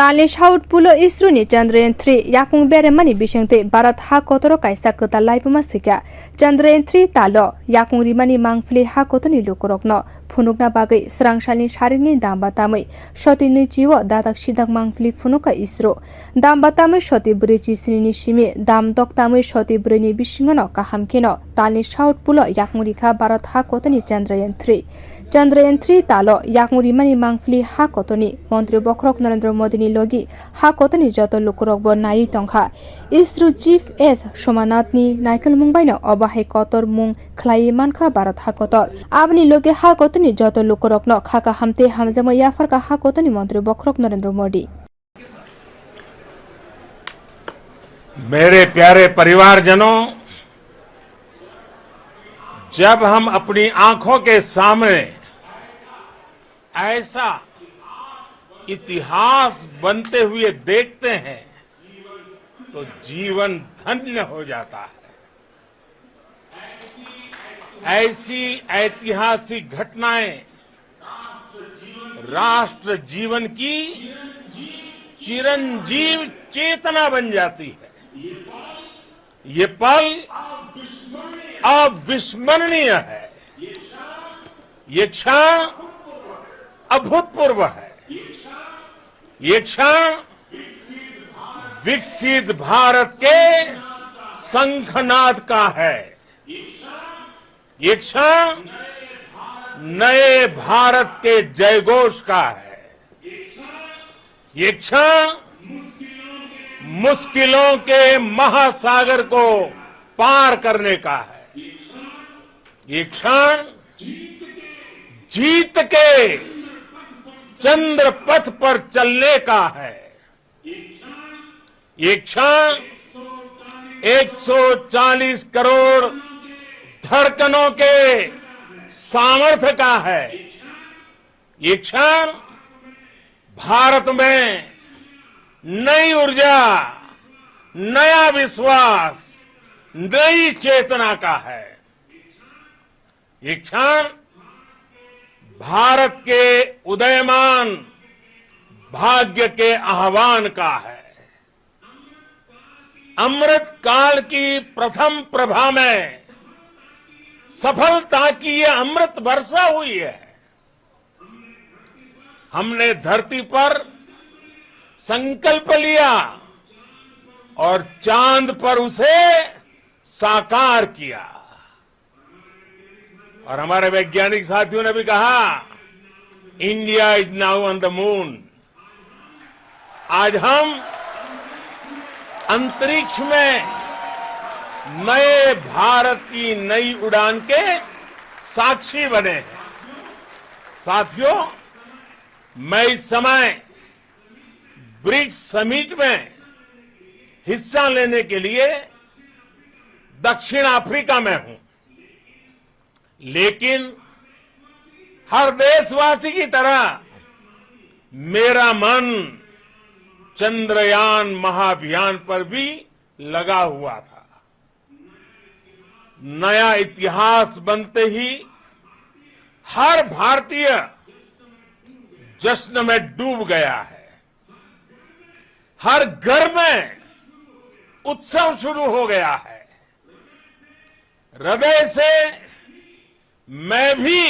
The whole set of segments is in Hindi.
Tali shaut pulo isru ni Chandrayaan 3 yakung bere mani bisengte Bharat ha kotoro kaisa kota laipuma sika Chandrayaan 3 talo yakung rimani mangfli ha kotoni lukurokno phunukna bagai srangsalni sarini damba tamai shotini jiwo dadak sidak mangfli phunuka isru damba tamai shoti brichi sinini simi dam dok tamai shoti brini bisingono kahamkino tali shaut pulo yakung rikha Bharat ha kotoni Chandrayaan 3 talo yakung rimani mangfli ha kotoni Mantri Bokrok Narendra Modi ni logi ha kotoni joto lukurok bo nai tongkha ISRO Chief S Somanath ni naikal mungbai no obahai kotor mung khlai mankha Bharat ha kotor abni loge ha kotoni joto lukurok no khaka hamte hamjama yafar ka ha kotoni Mantri Bokrok Narendra Modi मेरे प्यारे परिवारजनों, जब हम अपनी आंखों के सामने ऐसा इतिहास बनते हुए देखते हैं तो जीवन धन्य हो जाता है। ऐसी ऐतिहासिक घटनाएं राष्ट्र जीवन की चिरंजीव चेतना बन जाती है। ये पल अविस्मरणीय है। ये क्षण अभूतपूर्व है। ये क्षण विकसित भारत के शंखनाद का है। ये क्षण नए भारत के जयघोष का है। ये क्षण मुश्किलों के महासागर को पार करने का है। ये क्षण जीत के चंद्र पथ पर चलने का है। ये क्षण 140 करोड़ धड़कनों के सामर्थ्य का है। ये क्षण भारत में नई ऊर्जा, नया विश्वास, नई चेतना का है। ये क्षण भारत के उदयमान भाग्य के आह्वान का है। अमृत काल की प्रथम प्रभा में सफलता की ये अमृत वर्षा हुई है। हमने धरती पर संकल्प लिया और चांद पर उसे साकार किया। और हमारे वैज्ञानिक साथियों ने भी कहा, India is now on the moon. आज हम अंतरिक्ष में नए भारत की नई उड़ान के साक्षी बने हैं। साथियों, मैं इस समय ब्रिक्स समिट में हिस्सा लेने के लिए दक्षिण अफ्रीका में हूं, लेकिन हर देशवासी की तरह मेरा मन चंद्रयान महाअभियान पर भी लगा हुआ था। नया इतिहास बनते ही हर भारतीय जश्न में डूब गया है। हर घर में उत्सव शुरू हो गया है। हृदय से मैं भी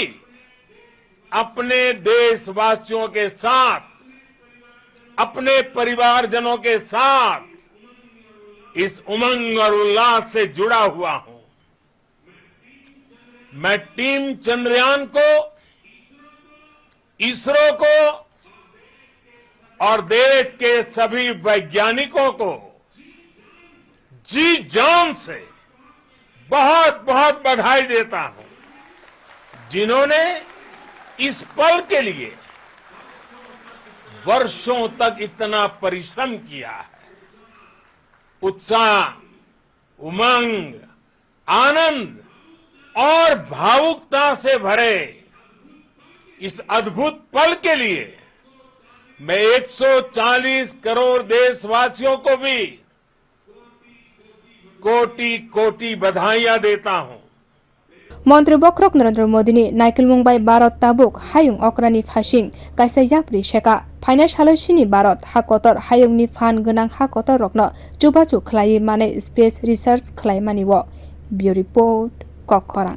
अपने देशवासियों के साथ, अपने परिवारजनों के साथ इस उमंग और उल्लास से जुड़ा हुआ हूं। मैं टीम चंद्रयान को, इसरो को और देश के सभी वैज्ञानिकों को जी जान से बहुत बहुत बधाई देता हूं, जिन्होंने इस पल के लिए वर्षों तक इतना परिश्रम किया है। उत्साह, उमंग, आनंद और भावुकता से भरे इस अद्भुत पल के लिए मैं 140 करोड़ देशवासियों को भी कोटि कोटि बधाइयां देता हूं। मन्त्री बख्रक नरेन्द्र मोदीनि नाइकेल मुंबाई भारत ताबुक हायुं अक्रानि फासिं काइसा याप्रि सेका फाइनास हालसिनि भारत हाकतर हायुंनि फान गोनां हाकतर रकनो चुबाचु खलायै माने स्पेस रिसार्च खलायमानि वो ब्यूरो रिपोर्ट ककरां।